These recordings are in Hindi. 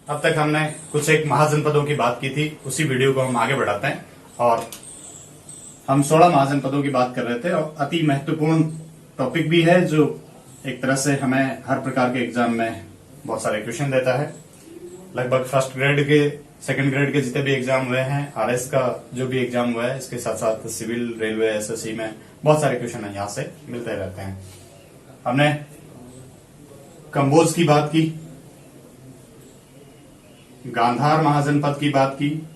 अब तक हमने कुछ एक महाजनपदों की बात की थी, उसी वीडियो को हम आगे बढ़ाते हैं और हम 16 महाजनपदों की बात कर रहे थे और अति महत्वपूर्ण टॉपिक भी है जो एक तरह से हमें हर प्रकार के एग्जाम में बहुत सारे क्वेश्चन देता है। लगभग फर्स्ट ग्रेड के सेकंड ग्रेड के जितने भी एग्जाम हुए हैं, आरएस का जो भी एग्जाम हुआ है, इसके साथ साथ सिविल, रेलवे, एसएससी में बहुत सारे क्वेश्चन यहाँ से मिलते रहते हैं। हमने कंबोज की बात की, गांधार महाजनपद की बात की,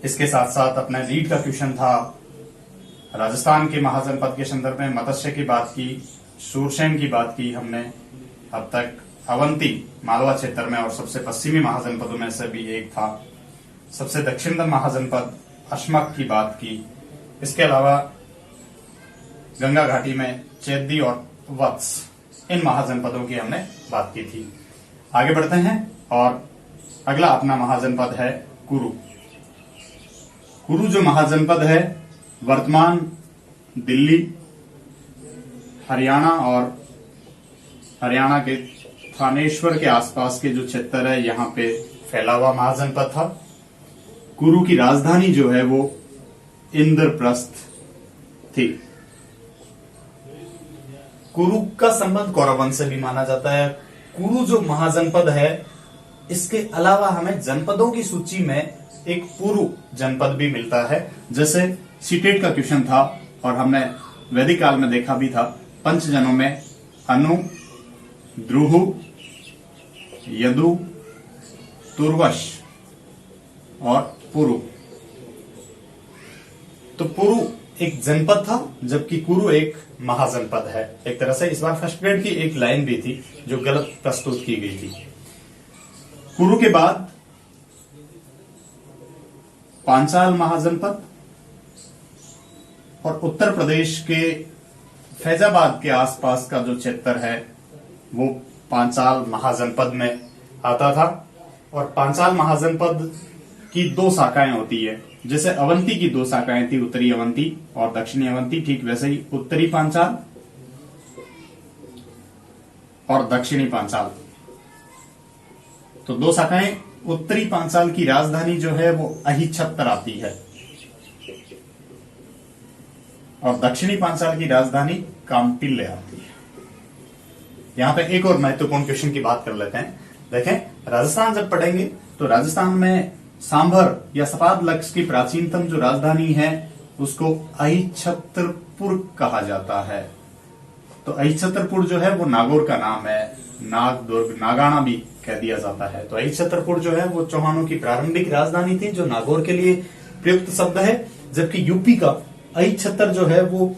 इसके साथ साथ अपने रीड का क्वेश्चन था राजस्थान के महाजनपद के संदर्भ में मत्स्य की बात की, सूरसेन की बात की हमने। अब तक अवंती मालवा क्षेत्र में और सबसे पश्चिमी महाजनपदों में से भी एक था। सबसे दक्षिणतम महाजनपद अशमक की बात की। इसके अलावा गंगा घाटी में चेद्दी और वत्स, इन महाजनपदों की हमने बात की थी। आगे बढ़ते हैं और अगला अपना महाजनपद है कुरु। कुरु जो महाजनपद है वर्तमान दिल्ली, हरियाणा और हरियाणा के थानेश्वर के आसपास के जो क्षेत्र है यहाँ पे फैला हुआ महाजनपद था। कुरु की राजधानी जो है वो इंद्रप्रस्थ थी। कुरु का संबंध कौरव वंश से भी माना जाता है। कुरु जो महाजनपद है, इसके अलावा हमें जनपदों की सूची में एक पुरु जनपद भी मिलता है। जैसे सीटेट का क्वेश्चन था और हमने वैदिक काल में देखा भी था, पंचजनों में अनु, द्रुहु, यदु, तुर्वश और पुरु। तो पुरु एक जनपद था जबकि कुरु एक महाजनपद है। एक तरह से इस बार फर्स्ट ग्रेड की एक लाइन भी थी जो गलत प्रस्तुत की गई थी। कुरु के बाद पांचाल महाजनपद और उत्तर प्रदेश के फैजाबाद के आसपास का जो क्षेत्र है वो पांचाल महाजनपद में आता था। और पांचाल महाजनपद की दो शाखाएं होती है। जैसे अवंती की दो शाखाएं थी, उत्तरी अवंती और दक्षिणी अवंती, ठीक वैसे ही उत्तरी पांचाल और दक्षिणी पांचाल। तो दो शाखाएं। उत्तरी पांचाल की राजधानी जो है वो अहिच्छत्र आती है और दक्षिणी पांचाल की राजधानी कामपिल्ले आती है। यहां पे एक और महत्वपूर्ण क्वेश्चन की बात कर लेते हैं। देखें, राजस्थान जब पढ़ेंगे तो राजस्थान में सांभर या सपाद लक्ष्य की प्राचीनतम जो राजधानी है उसको अहिच्छत्रपुर कहा जाता है। तो अहिच्छत्रपुर जो है वो नागौर का नाम है। नागदुर्ग, नागाना भी कह दिया जाता है। तो अहिच्छत्रपुर जो है वो चौहानों की प्रारंभिक राजधानी थी, जो नागौर के लिए प्रयुक्त शब्द है। जबकि यूपी का अहिच्छत्र जो है वो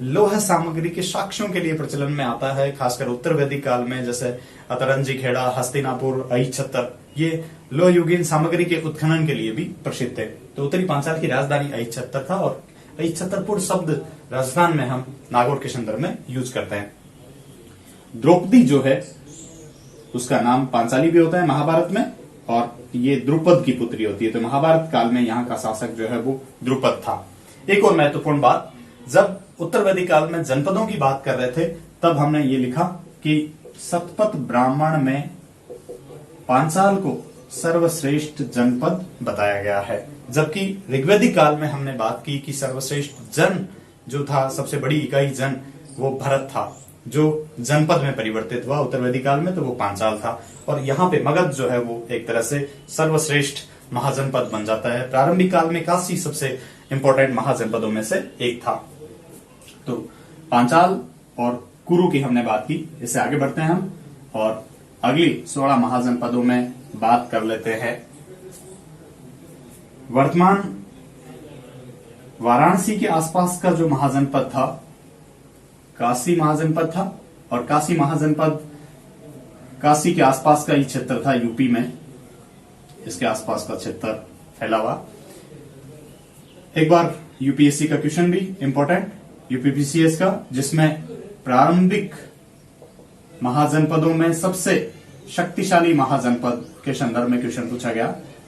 लोह सामग्री के साक्ष्यों के लिए प्रचलन में आता है, खासकर उत्तर वैदिक काल में। जैसे अतरंजी खेड़ा, हस्तिनापुर, अहिच्छत्र, ये लोह युगीन सामग्री के उत्खनन के लिए भी प्रसिद्ध है। तो उत्तरी पांचाल की राजधानी अहिच्छत्र था और अहिच्छत्रपुर शब्द राजस्थान में हम नागौर के संदर्भ में यूज करते हैं। द्रौपदी जो है उसका नाम पांचाली भी होता है महाभारत में, और ये द्रुपद की पुत्री होती है। तो महाभारत काल में यहाँ का शासक जो है वो द्रुपद था। एक और महत्वपूर्ण बात, जब उत्तर वैदिक काल में जनपदों की बात कर रहे थे तब हमने ये लिखा कि शतपथ ब्राह्मण में पांचाल को सर्वश्रेष्ठ जनपद बताया गया है। जबकि ऋग्वैदिक काल में हमने बात की कि सर्वश्रेष्ठ जन जो था, सबसे बड़ी इकाई जन, वो भरत था, जो जनपद में परिवर्तित हुआ उत्तर वैदिक काल में, तो वो पांचाल था। और यहाँ पे मगध जो है वो एक तरह से सर्वश्रेष्ठ महाजनपद बन जाता है। प्रारंभिक काल में काशी सबसे इंपॉर्टेंट महाजनपदों में से एक था। तो पांचाल और कुरु की हमने बात की। इससे आगे बढ़ते हैं हम और अगली 16 महाजनपदों में बात कर लेते हैं। वर्तमान वाराणसी के आसपास का जो महाजनपद था काशी महाजनपद था, और काशी महाजनपद काशी के आसपास का ही क्षेत्र था यूपी में। इसके आसपास का क्षेत्र फैला हुआ। एक बार यूपीएससी का क्वेश्चन भी इंपॉर्टेंट, यूपीपीसीएस का, जिसमें प्रारंभिक महाजनपदों में सबसे शक्तिशाली महाजनपद के संदर्भ में क्वेश्चन पूछा गया।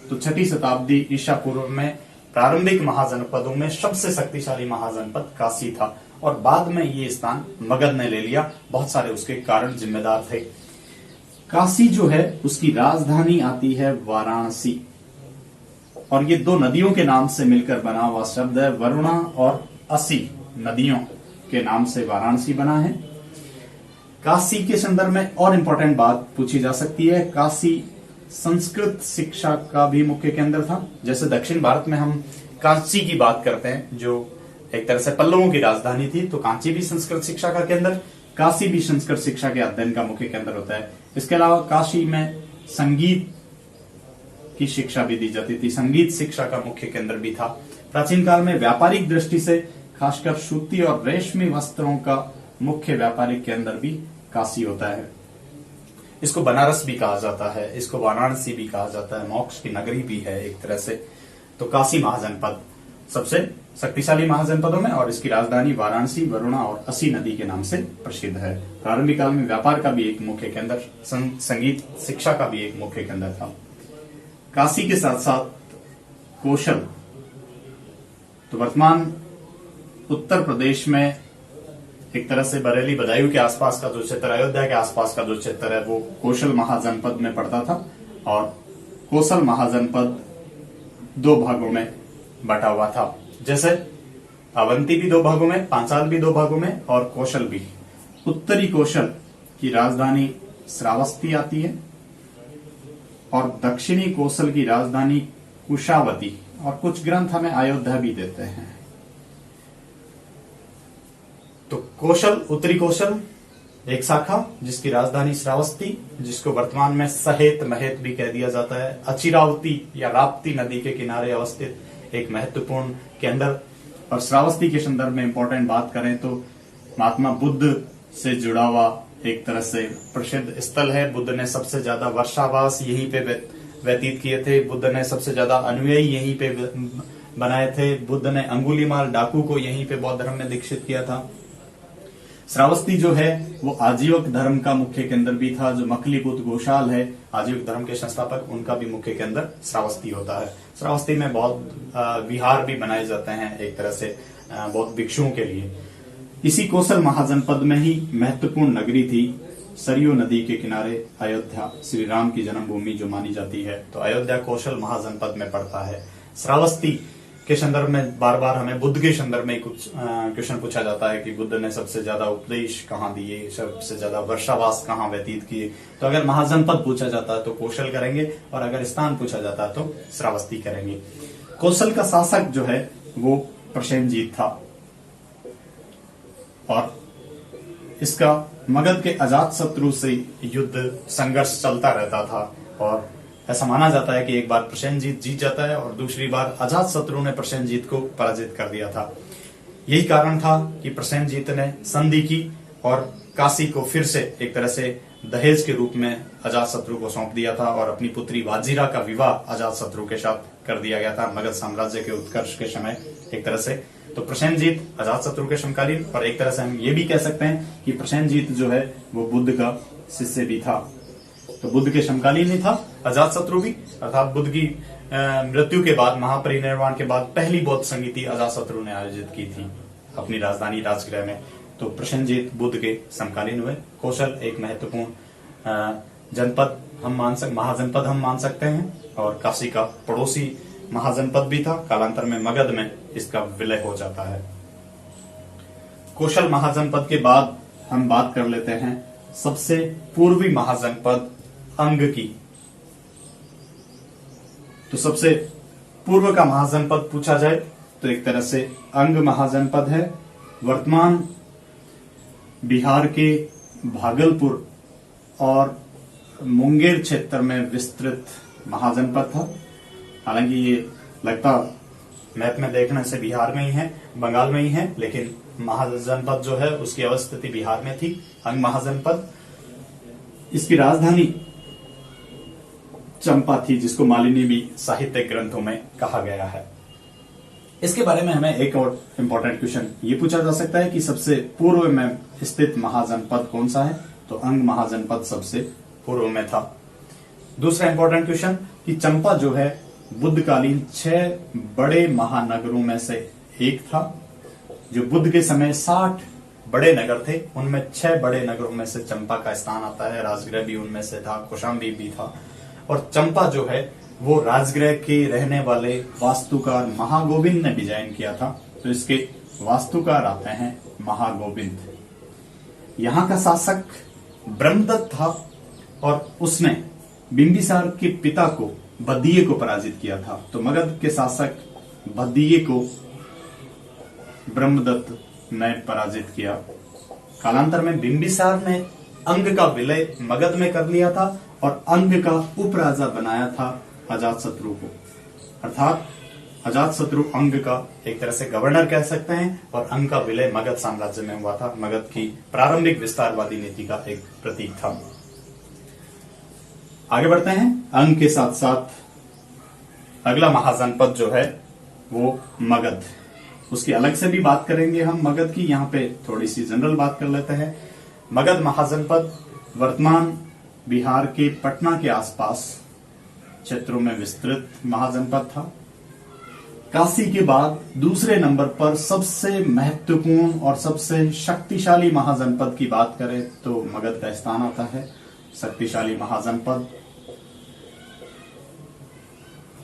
तो 6ठी शताब्दी ईसा पूर्व में प्रारंभिक महाजनपदों में सबसे शक्तिशाली महाजनपद काशी था और बाद में ये स्थान मगध ने ले लिया। बहुत सारे उसके कारण जिम्मेदार थे। काशी जो है उसकी राजधानी आती है वाराणसी, और ये दो नदियों के नाम से मिलकर बना हुआ शब्द है। वरुणा और असी नदियों के नाम से वाराणसी बना है। काशी के संदर्भ में और इंपॉर्टेंट बात पूछी जा सकती है, काशी संस्कृत शिक्षा का भी मुख्य केंद्र था। जैसे दक्षिण भारत में हम कांची की बात करते हैं, जो एक तरह से पल्लवों की राजधानी थी, तो कांची भी संस्कृत शिक्षा का केंद्र, काशी भी संस्कृत शिक्षा के अध्ययन का मुख्य केंद्र होता है। इसके अलावा काशी में संगीत की शिक्षा भी दी जाती थी, संगीत शिक्षा का मुख्य केंद्र भी था। प्राचीन काल में व्यापारिक दृष्टि से खासकर सूती और रेशमी वस्त्रों का मुख्य व्यापारिक केंद्र भी काशी होता है। इसको बनारस भी कहा जाता है, इसको वाराणसी भी कहा जाता है, मोक्ष की नगरी भी है एक तरह से। तो काशी महाजनपद सबसे शक्तिशाली महाजनपदों में, और इसकी राजधानी वाराणसी, वरुणा और असी नदी के नाम से प्रसिद्ध है। प्रारंभिक काल में व्यापार का भी एक मुख्य केंद्र, संगीत शिक्षा का भी एक मुख्य केंद्र था। काशी के साथ साथ कौशल, तो वर्तमान उत्तर प्रदेश में एक तरह से बरेली बदायूं के आसपास का जो क्षेत्र, अयोध्या के आसपास का जो क्षेत्र है, वो कौशल महाजनपद में पड़ता था। और कौशल महाजनपद दो भागों में बटा हुआ था। जैसे अवंती भी दो भागों में, पांचाल भी दो भागों में, और कौशल भी। उत्तरी कौशल की राजधानी श्रावस्ती आती है, और दक्षिणी कौशल की राजधानी कुशावती, और कुछ ग्रंथ हमें अयोध्या भी देते हैं। तो कौशल, उत्तरी कौशल एक शाखा जिसकी राजधानी श्रावस्ती, जिसको वर्तमान में सहेत महेत भी कह दिया जाता है, अचिरावती या राप्ती नदी के किनारे अवस्थित एक महत्वपूर्ण केंद्र। और श्रावस्ती के संदर्भ में इंपॉर्टेंट बात करें तो महात्मा बुद्ध से जुड़ा हुआ एक तरह से प्रसिद्ध स्थल है। बुद्ध ने सबसे ज्यादा वर्षावास यहीं पे व्यतीत किए थे, बुद्ध ने सबसे ज्यादा अनुयायी यहीं पे बनाए थे, बुद्ध ने अंगुलीमाल डाकू को यहीं पे बौद्ध धर्म में दीक्षित किया था। श्रावस्ती जो है वो आजीवक धर्म का मुख्य केंद्र भी था। जो मकलीपुत गोशाल है, आजीवक धर्म के संस्थापक, उनका भी मुख्य केंद्र श्रावस्ती होता है। श्रावस्ती में बहुत विहार भी बनाए जाते हैं एक तरह से बौद्ध भिक्षुओं के लिए। इसी कौशल महाजनपद में ही महत्वपूर्ण नगरी थी सरयू नदी के किनारे अयोध्या, श्री राम की जन्मभूमि जो मानी जाती है। तो अयोध्या कौशल महाजनपद में पड़ता है। श्रावस्ती के संदर्भ में बार बार हमें बुद्ध के संदर्भ में कुछ क्वेश्चन पूछा जाता है कि बुद्ध ने सबसे ज्यादा उपदेश कहाँ दिए, सबसे ज्यादा वर्षावास कहाँ व्यतीत किए। तो अगर महाजनपद पूछा जाता है तो कौशल करेंगे, और अगर स्थान पूछा जाता है तो श्रावस्ती करेंगे। कौशल का शासक जो है वो प्रसेनजीत था, और इसका मगध के अजात शत्रु से युद्ध संघर्ष चलता रहता था। और ऐसा माना जाता है कि एक बार प्रसेनजीत जीत जाता है और दूसरी बार अजात शत्रु ने प्रसेनजीत को पराजित कर दिया था। यही कारण था कि प्रसेनजीत ने संधि की और काशी को फिर से एक तरह से दहेज के रूप में अजात शत्रु को सौंप दिया था, और अपनी पुत्री वाजिरा का विवाह अजात शत्रु के साथ कर दिया गया था मगध साम्राज्य के उत्कर्ष के समय एक तरह से। तो प्रसेनजीत अजात शत्रु के समकालीन, और एक तरह से हम ये भी कह सकते हैं कि प्रसेनजीत जो है वो बुद्ध का शिष्य भी था। तो बुद्ध के समकालीन ही था अजात शत्रु भी, अर्थात बुद्ध की मृत्यु के बाद, महापरिनिर्वाण के बाद पहली बौद्ध संगीति अजात शत्रु ने आयोजित की थी अपनी राजधानी राजगृह में। तो प्रसेनजीत बुद्ध के समकालीन हुए। कौशल एक महत्वपूर्ण जनपद हम महाजनपद हम मान सकते हैं, और काशी का पड़ोसी महाजनपद भी था। कालांतर में मगध में इसका विलय हो जाता है। कौशल महाजनपद के बाद हम बात कर लेते हैं सबसे पूर्वी महाजनपद अंग की। तो सबसे पूर्व का महाजनपद पूछा जाए तो एक तरह से अंग महाजनपद है। वर्तमान बिहार के भागलपुर और मुंगेर क्षेत्र में विस्तृत महाजनपद था। हालांकि ये लगता मैप में देखने से बिहार में ही है, बंगाल में ही है, लेकिन महाजनपद जो है उसकी अवस्थिति बिहार में थी, अंग महाजनपद। इसकी राजधानी चंपा थी, जिसको मालिनी भी साहित्यिक ग्रंथों में कहा गया है। इसके बारे में हमें एक और इम्पोर्टेंट क्वेश्चन ये पूछा जा सकता है कि सबसे पूर्व में स्थित महाजनपद कौन सा है, तो अंग महाजनपद सबसे पूर्व में था। दूसरा इंपॉर्टेंट क्वेश्चन कि चंपा जो है बुद्धकालीन 6 बड़े महानगरों में से एक था, जो बुद्ध के समय 60 बड़े नगर थे, उनमें 6 बड़े नगरों में से चंपा का स्थान आता है। राजगृह भी उनमें से था, कौशाम्बी भी था। और चंपा जो है वो राजगृह के रहने वाले वास्तुकार महागोविंद ने डिजाइन किया था। तो इसके वास्तुकार आते हैं महागोविंद। यहाँ का शासक ब्रह्मदत्त था और उसने बिंबिसार के पिता को भद्दिये को पराजित किया था। तो मगध के शासक भद्दिये को ब्रह्मदत्त ने पराजित किया। कालांतर में बिंबिसार ने अंग का विलय मगध में कर लिया था और अंग का उपराजा बनाया था अजातशत्रु को। अर्थात अजातशत्रु अंग का एक तरह से गवर्नर कह सकते हैं और अंग का विलय मगध साम्राज्य में हुआ था। मगध की प्रारंभिक विस्तारवादी नीति का एक प्रतीक था। आगे बढ़ते हैं। अंग के साथ साथ अगला महाजनपद जो है वो मगध, उसकी अलग से भी बात करेंगे हम मगध की। यहाँ पे थोड़ी सी जनरल बात कर लेते हैं। मगध महाजनपद वर्तमान बिहार के पटना के आसपास क्षेत्रों में विस्तृत महाजनपद था। काशी के बाद दूसरे नंबर पर सबसे महत्वपूर्ण और सबसे शक्तिशाली महाजनपद की बात करें तो मगध का स्थान आता है। शक्तिशाली महाजनपद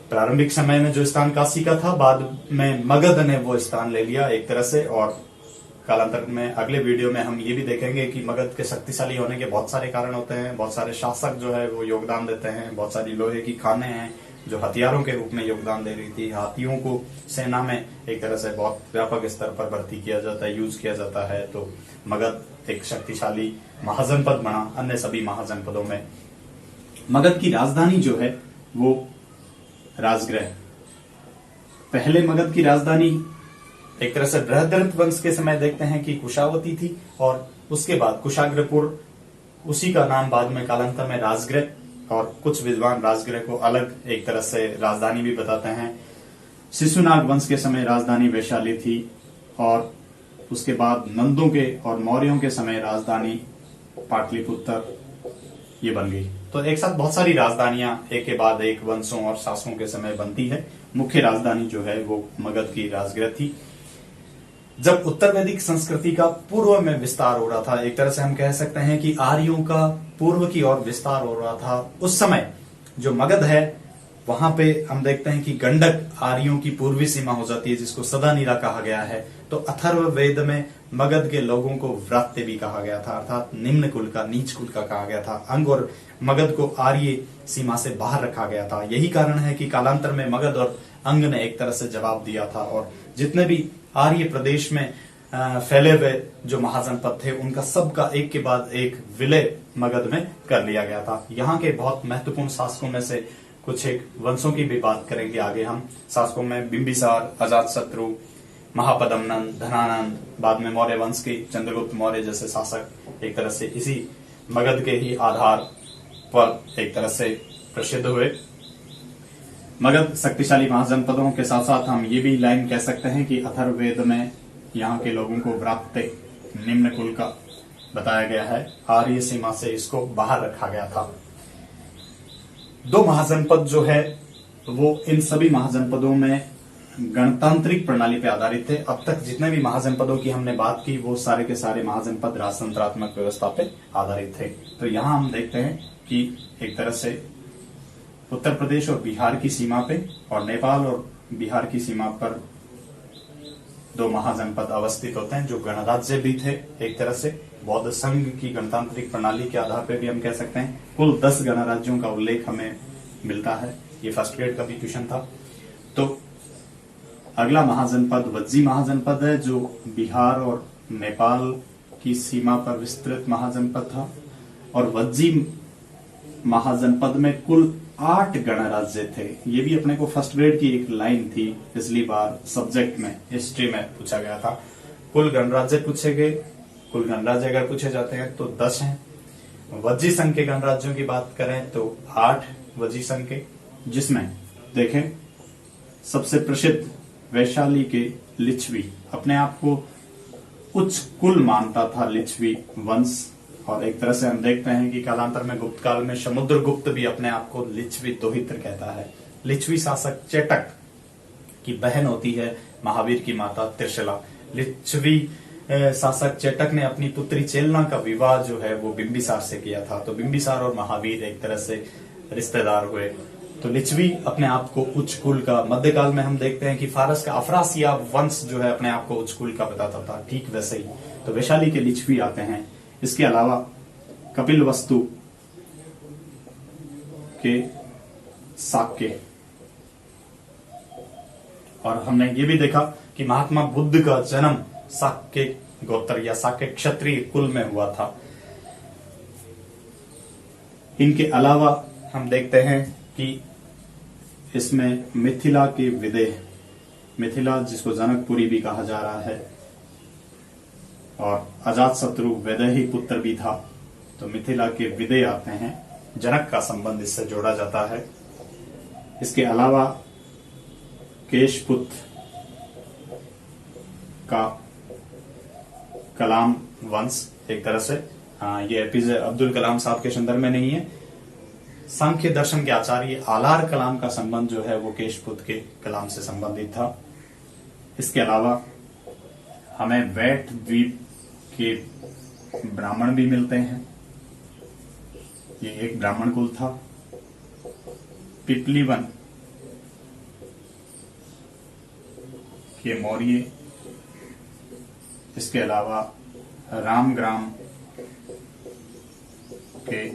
प्रारंभिक समय में जो स्थान काशी का था, बाद में मगध ने वो स्थान ले लिया एक तरह से। और कालांतर में अगले वीडियो में हम ये भी देखेंगे कि मगध के शक्तिशाली होने के बहुत सारे कारण होते हैं। बहुत सारे शासक जो है वो योगदान देते हैं। बहुत सारी लोहे की खानें हैं जो हथियारों के रूप में योगदान दे रही थी। हाथियों को सेना में एक तरह से बहुत व्यापक स्तर पर भर्ती किया जाता है, यूज किया जाता है। तो मगध एक शक्तिशाली महाजनपद बना अन्य सभी महाजनपदों में। मगध की राजधानी जो है वो राजगृह। पहले मगध की राजधानी एक तरह से बृहद्रथ वंश के समय देखते हैं कि कुशावती थी और उसके बाद कुशाग्रपुर, उसी का नाम बाद में कालांतर में राजगृह, और कुछ विद्वान राजगृह को अलग एक तरह से राजधानी भी बताते हैं। शिशुनाग वंश के समय राजधानी वैशाली थी और उसके बाद नंदों के और मौर्यों के समय राजधानी पाटलिपुत्र ये बन गई। तो एक साथ बहुत सारी राजधानियां एक के बाद एक वंशों और शासकों के समय बनती है। मुख्य राजधानी जो है वो मगध की राजगृह थी। जब उत्तर वैदिक संस्कृति का पूर्व में विस्तार हो रहा था, एक तरह से हम कह सकते हैं कि आर्यों का पूर्व की ओर विस्तार हो रहा था, उस समय जो मगध है वहां पे हम देखते हैं कि गंडक आर्यों की पूर्वी सीमा हो जाती है, जिसको सदानीरा कहा गया है। तो अथर्व वेद में मगध के लोगों को व्रात्य भी कहा गया था, अर्थात निम्न कुल का, नीच कुल का कहा गया था। अंग और मगध को आर्य सीमा से बाहर रखा गया था। यही कारण है कि कालांतर में मगध और अंग ने एक तरह से जवाब दिया था और जितने भी आर्य प्रदेश में फैले हुए जो महाजनपद थे उनका सबका एक के बाद एक विलय मगध में कर लिया गया था। यहाँ के बहुत महत्वपूर्ण शासकों में से कुछ एक वंशों की भी बात करेंगे आगे हम। शासकों में बिंबिसार, अजातशत्रु, महापद्मनंद, धनानंद, बाद में मौर्य वंश के चंद्रगुप्त मौर्य जैसे शासक एक तरह से इसी मगध के ही आधार पर एक तरह से प्रसिद्ध हुए। मगध शक्तिशाली महाजनपदों के साथ साथ हम ये भी लाइन कह सकते हैं कि अथर्ववेद में यहाँ के लोगों को व्रात्य निम्न कुल का बताया गया है। आर्य सीमा से इसको बाहर रखा गया था। दो महाजनपद जो है वो इन सभी महाजनपदों में गणतांत्रिक प्रणाली पे आधारित थे। अब तक जितने भी महाजनपदों की हमने बात की वो सारे के सारे महाजनपद राजतंत्रात्मक व्यवस्था पे आधारित थे। तो यहाँ हम देखते हैं कि एक तरह से उत्तर प्रदेश और बिहार की सीमा पे और नेपाल और बिहार की सीमा पर दो महाजनपद अवस्थित होते हैं जो गणराज्य भी थे। एक तरह से बौद्ध संघ की गणतांत्रिक प्रणाली के आधार पर भी हम कह सकते हैं। कुल 10 गणराज्यों का उल्लेख हमें मिलता है। ये फर्स्ट ग्रेड का भी क्वेश्चन था। तो अगला महाजनपद वज्जी महाजनपद है जो बिहार और नेपाल की सीमा पर विस्तृत महाजनपद था। और वज्जी महाजनपद में कुल 8 गणराज्य थे। ये भी अपने को फर्स्ट ग्रेड की एक लाइन थी, पिछली बार सब्जेक्ट में हिस्ट्री में पूछा गया था। कुल गणराज्य पूछे गए। कुल गणराज्य अगर पूछे जाते हैं तो 10 हैं। वज्जी संघ के गणराज्यों की बात करें तो 8 वज्जी संघ के, जिसमें देखें सबसे प्रसिद्ध वैशाली के लिच्छवी अपने आप को उच्च कुल मानता था, लिच्छवी वंश। और एक तरह से हम देखते हैं कि कालांतर में गुप्त काल में समुद्रगुप्त भी अपने आप को लिच्छवी दोहित्र कहता है। लिच्छवी शासक चेटक की बहन होती है महावीर की माता त्रिशला। लिच्छवी शासक चेटक ने अपनी पुत्री चेलना का विवाह जो है वो बिंबिसार से किया था। तो बिंबिसार और महावीर एक तरह से रिश्तेदार हुए। तो लिच्छवी अपने आप को उच्च कुल का, मध्यकाल में हम देखते हैं कि फारस का अफरासिया वंश जो है अपने आप को उच्च कुल का बताता था, ठीक वैसे ही तो वैशाली के लिच्छवी आते हैं। इसके अलावा कपिल वस्तु के शाक्य, और हमने ये भी देखा कि महात्मा बुद्ध का जन्म शाक्य गोत्र या शाक्य क्षत्रिय कुल में हुआ था। इनके अलावा हम देखते हैं कि इसमें मिथिला के विदेह, मिथिला जिसको जनकपुरी भी कहा जा रहा है, और अजातशत्रु वैदेही पुत्र भी था। तो मिथिला के विदेह आते हैं, जनक का संबंध इससे जोड़ा जाता है। इसके अलावा केशपुत्र का कलाम वंश एक तरह से, ये एपीजे अब्दुल कलाम साहब के संदर्भ में नहीं है। सांख्य दर्शन के आचार्य आलार कलाम का संबंध जो है वो केशपुत्र के कलाम से संबंधित था। इसके अलावा हमें वैट द्वीप के ब्राह्मण भी मिलते हैं, ये एक ब्राह्मण कुल था। पिपलीवन के मौर्य, इसके अलावा रामग्राम के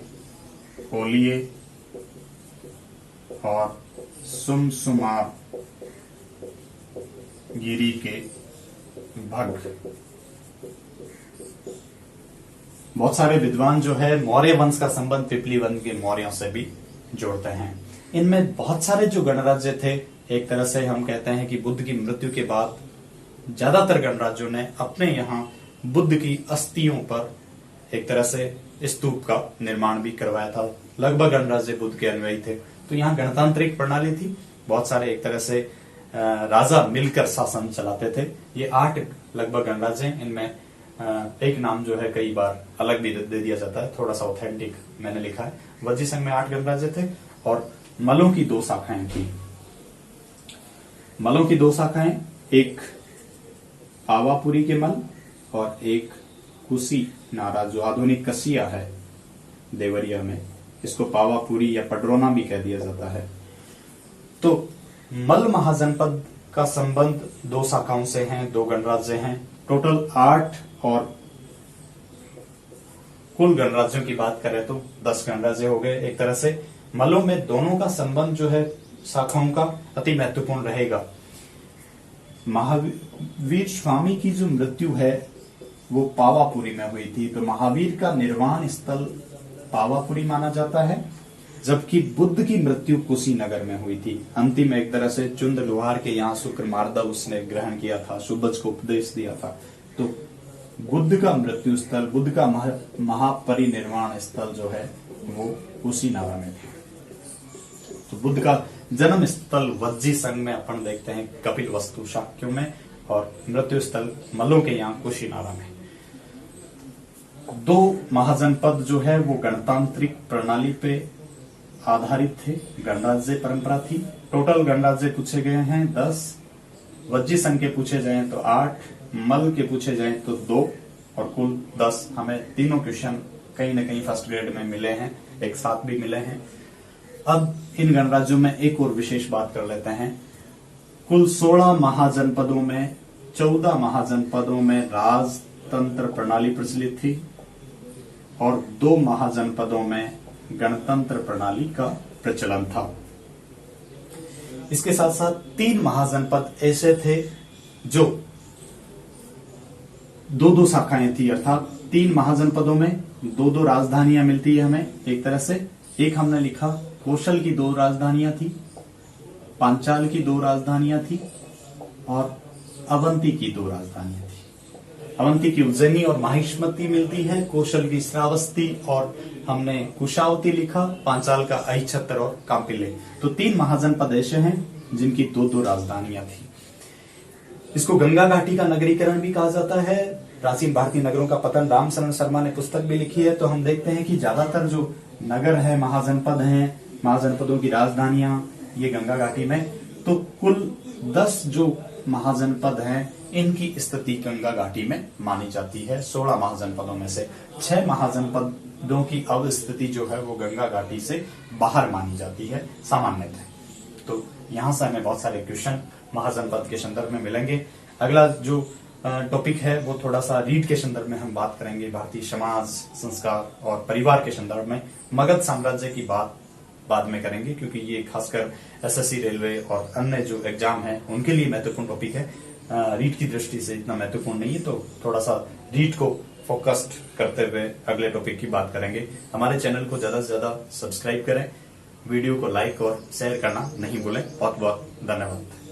कोलिये और सुमसुमार गिरी के भग। बहुत सारे विद्वान जो है मौर्य वंश का संबंध पिपली वन के मौर्यों से भी जोड़ते हैं। इनमें बहुत सारे जो गणराज्य थे, एक तरह से हम कहते हैं कि बुद्ध की मृत्यु के बाद ज्यादातर गणराज्यों ने अपने यहाँ बुद्ध की अस्थियों पर एक तरह से स्तूप का निर्माण भी करवाया था। लगभग गणराज्य बुद्ध के अनुयायी थे। तो यहाँ गणतांत्रिक प्रणाली थी, बहुत सारे एक तरह से राजा मिलकर शासन चलाते थे। ये 8 लगभग गणराज्य, इनमें एक नाम जो है कई बार अलग भी दे दिया जाता है, थोड़ा सा ऑथेंटिक मैंने लिखा है। वज्जी संघ में 8 गणराज्य थे और मलों की 2 शाखाएं थी। मलों की 2 शाखाएं, एक पावापुरी के मल और एक कुशी नारा जो आधुनिक कसिया है देवरिया में, इसको पावापुरी या पडरोना भी कह दिया जाता है। तो मल महाजनपद का संबंध 2 शाखाओं से है, 2 गणराज्य हैं। टोटल 8 और कुल गणराज्यों की बात करें तो 10 गणराज्य हो गए। एक तरह से मलों में दोनों का संबंध जो है शाखाओं का अति महत्वपूर्ण रहेगा। महावीर स्वामी की जो मृत्यु है वो पावापुरी में हुई थी, तो महावीर का निर्वाण स्थल पावापुरी माना जाता है, जबकि बुद्ध की मृत्यु कुशीनगर में हुई थी। अंतिम एक तरह से चुंद लोहार के यहाँ शुक्र मार्दव उसने ग्रहण किया था, सुबज को उपदेश दिया था। तो बुद्ध का मृत्यु स्थल, बुद्ध का महापरिनिर्वाण स्थल जो है वो कुशीनगर में था। तो बुद्ध का जन्म स्थल वज्जी संघ में अपन देखते हैं कपिल वस्तु शाक्यों में, और मृत्यु स्थल मल्लों के यहाँ कुशीनारा में। 2 महाजनपद जो है वो गणतांत्रिक प्रणाली पे आधारित थे, गणराज्य परंपरा थी। टोटल गणराज्य पूछे गए हैं 10, वज्जी संघ के पूछे जाए तो 8, मल के पूछे जाए तो 2, और कुल 10। हमें तीनों क्वेश्चन कहीं न कहीं फर्स्ट ग्रेड में मिले हैं, एक साथ भी मिले हैं। अब इन गणराज्यों में एक और विशेष बात कर लेते हैं। कुल 16 महाजनपदों में 14 महाजनपदों में राजतंत्र प्रणाली प्रचलित थी और 2 महाजनपदों में गणतंत्र प्रणाली का प्रचलन था। इसके साथ साथ 3 महाजनपद ऐसे थे जो 2-2 शाखाएं थी, अर्थात 3 महाजनपदों में 2-2 राजधानियां मिलती है हमें। एक तरह से एक हमने लिखा कौशल की 2 राजधानियां थी, पांचाल की 2 राजधानियां थी और अवंती की 2 राजधानियां थी। अवंती की उज्जैनी और माहिष्मती मिलती है, कौशल की श्रावस्ती और हमने कुशावती लिखा, पांचाल का अहिछत्र और कांपिले। तो 3 महाजनपद ऐसे हैं जिनकी 2-2 राजधानियां थी। इसको गंगा घाटी का नगरीकरण भी कहा जाता है। प्राचीन भारतीय नगरों का पतन रामशरण शर्मा ने पुस्तक भी लिखी है। तो हम देखते हैं कि ज्यादातर जो नगर है, महाजनपद हैं, महाजनपदों की राजधानियां ये गंगा घाटी में। तो कुल 10 जो महाजनपद हैं इनकी स्थिति गंगा घाटी में मानी जाती है। 16 महाजनपदों में से 6 महाजनपदों की अवस्थिति जो है वो गंगा घाटी से बाहर मानी जाती है सामान्यतः। तो यहां से हमें बहुत सारे क्वेश्चन महाजनपद के संदर्भ में मिलेंगे। अगला जो टॉपिक है वो थोड़ा सा रीढ़ के संदर्भ में हम बात करेंगे, भारतीय समाज, संस्कार और परिवार के संदर्भ में। मगध साम्राज्य की बात बाद में करेंगे, क्योंकि ये खासकर एसएससी, रेलवे और अन्य जो एग्जाम है उनके लिए महत्वपूर्ण टॉपिक है। रीट की दृष्टि से इतना महत्वपूर्ण नहीं है, तो थोड़ा सा रीट को फोकस्ड करते हुए अगले टॉपिक की बात करेंगे। हमारे चैनल को ज्यादा से ज्यादा सब्सक्राइब करें, वीडियो को लाइक और शेयर करना नहीं भूलें। बहुत बहुत धन्यवाद।